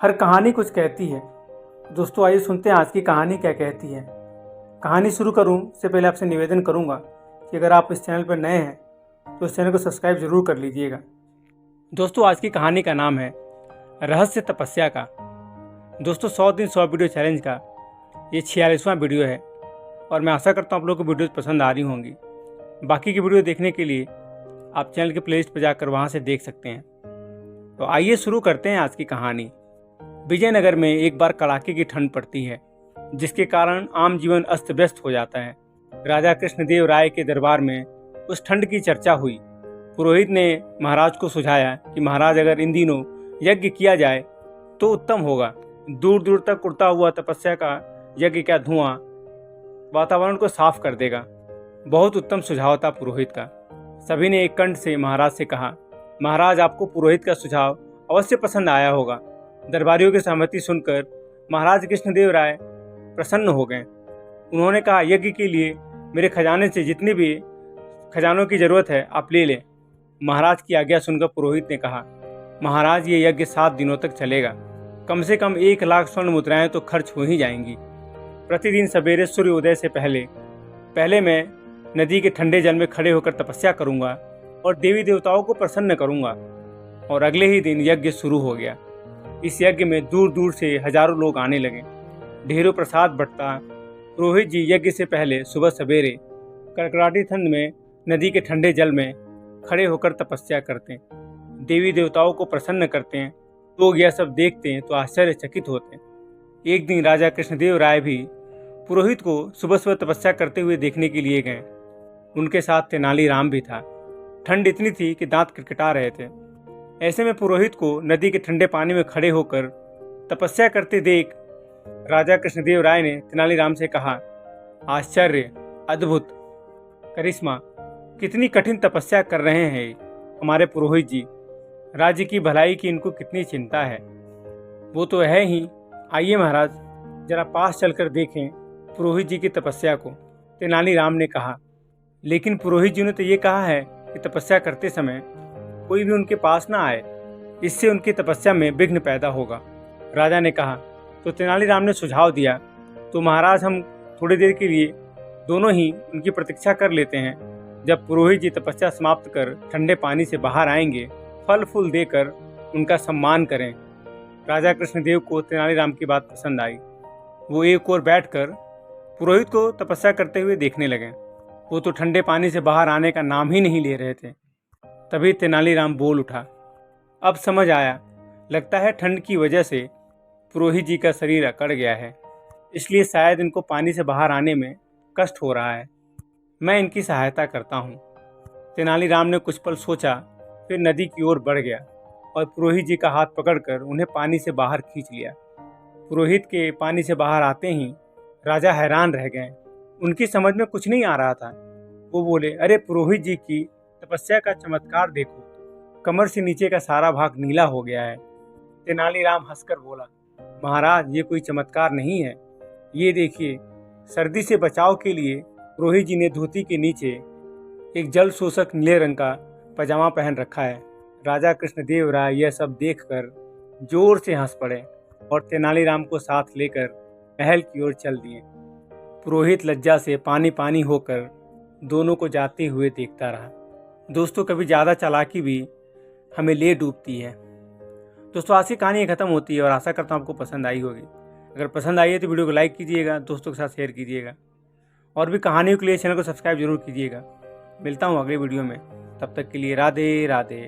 हर कहानी कुछ कहती है। दोस्तों आइए सुनते हैं आज की कहानी क्या कहती है। कहानी शुरू करूं से पहले आपसे निवेदन करूंगा कि अगर आप इस चैनल पर नए हैं तो इस चैनल को सब्सक्राइब जरूर कर लीजिएगा। दोस्तों आज की कहानी का नाम है रहस्य तपस्या का। दोस्तों 100 दिन 100 वीडियो चैलेंज का ये 46वां वीडियो है और मैं आशा करता हूँ आप लोगों को वीडियो पसंद आ रही होंगी। बाकी की वीडियो देखने के लिए आप चैनल के प्लेलिस्ट पर जाकर वहाँ से देख सकते हैं। तो आइए शुरू करते हैं आज की कहानी। विजयनगर में एक बार कड़ाके की ठंड पड़ती है जिसके कारण आम जीवन अस्त व्यस्त हो जाता है। राजा कृष्णदेव राय के दरबार में उस ठंड की चर्चा हुई। पुरोहित ने महाराज को सुझाया कि महाराज अगर इन दिनों यज्ञ किया जाए तो उत्तम होगा। दूर दूर तक उड़ता हुआ तपस्या का यज्ञ का धुआं वातावरण को साफ कर देगा। बहुत उत्तम सुझाव था पुरोहित का। सभी ने एक कंठ से महाराज से कहा, महाराज आपको पुरोहित का सुझाव अवश्य पसंद आया होगा। दरबारियों की सहमति सुनकर महाराज कृष्णदेव राय प्रसन्न हो गए। उन्होंने कहा, यज्ञ के लिए मेरे खजाने से जितनी भी खजानों की जरूरत है आप ले लें। महाराज की आज्ञा सुनकर पुरोहित ने कहा, महाराज ये यज्ञ 7 दिनों तक चलेगा। कम से कम 1 लाख स्वर्ण मुद्राएं तो खर्च हो ही जाएंगी। प्रतिदिन सवेरे सूर्योदय से पहले मैं नदी के ठंडे जल में खड़े होकर तपस्या करूंगा और देवी देवताओं को प्रसन्न करूंगा। और अगले ही दिन यज्ञ शुरू हो गया। इस यज्ञ में दूर दूर से हजारों लोग आने लगे। ढेरों प्रसाद बंटता। पुरोहित जी यज्ञ से पहले सुबह सवेरे कड़कड़ाती ठंड में नदी के ठंडे जल में खड़े होकर तपस्या करते हैं, देवी देवताओं को प्रसन्न करते हैं। लोग यह सब देखते हैं तो आश्चर्यचकित होते हैं। एक दिन राजा कृष्णदेव राय भी पुरोहित को सुबह सुबह तपस्या करते हुए देखने के लिए गए। उनके साथ तेनालीराम भी था। ठंड इतनी थी कि दांत किटकिटा रहे थे। ऐसे में पुरोहित को नदी के ठंडे पानी में खड़े होकर तपस्या करते देख राजा कृष्णदेव राय ने तेनालीराम से कहा, आश्चर्य, अद्भुत, करिश्मा, कितनी कठिन तपस्या कर रहे हैं हमारे पुरोहित जी। राज्य की भलाई की इनको कितनी चिंता है। वो तो है ही। आइए महाराज जरा पास चलकर देखें पुरोहित जी की तपस्या को, तेनालीराम ने कहा। लेकिन पुरोहित जी ने तो ये कहा है कि तपस्या करते समय कोई भी उनके पास ना आए, इससे उनकी तपस्या में विघ्न पैदा होगा। राजा ने कहा। तो तेनालीराम ने सुझाव दिया, तो महाराज हम थोड़ी देर के लिए दोनों ही उनकी प्रतीक्षा कर लेते हैं। जब पुरोहित जी तपस्या समाप्त कर ठंडे पानी से बाहर आएंगे, फल फूल देकर उनका सम्मान करें। राजा कृष्णदेव को तेनालीराम की बात पसंद आई। वो एक ओर बैठकर पुरोहित को तपस्या करते हुए देखने लगे। वो तो ठंडे पानी से बाहर आने का नाम ही नहीं ले रहे थे। तभी तेनालीराम बोल उठा, अब समझ आया, लगता है ठंड की वजह से पुरोहित जी का शरीर अकड़ गया है, इसलिए शायद इनको पानी से बाहर आने में कष्ट हो रहा है। मैं इनकी सहायता करता हूँ। तेनालीराम ने कुछ पल सोचा, फिर नदी की ओर बढ़ गया और पुरोहित जी का हाथ पकड़कर उन्हें पानी से बाहर खींच लिया। पुरोहित के पानी से बाहर आते ही राजा हैरान रह गए। उनकी समझ में कुछ नहीं आ रहा था। वो बोले, अरे पुरोहित जी की तपस्या का चमत्कार देखो, कमर से नीचे का सारा भाग नीला हो गया है। तेनालीराम हंसकर बोला, महाराज ये कोई चमत्कार नहीं है। ये देखिए, सर्दी से बचाव के लिए पुरोहित जी ने धोती के नीचे एक जल शोषक नीले रंग का पजामा पहन रखा है। राजा कृष्णदेव राय यह सब देखकर जोर से हंस पड़े और तेनालीराम को साथ लेकर महल की ओर चल दिए। पुरोहित लज्जा से पानी पानी होकर दोनों को जाते हुए देखता रहा। दोस्तों कभी ज़्यादा चालाकी भी हमें ले डूबती है। दोस्तों आज की कहानी खत्म होती है और आशा करता हूँ आपको पसंद आई होगी। अगर पसंद आई है तो वीडियो को लाइक कीजिएगा, दोस्तों के साथ शेयर कीजिएगा और भी कहानियों के लिए चैनल को सब्सक्राइब जरूर कीजिएगा। मिलता हूँ अगले वीडियो में, तब तक के लिए राधे राधे।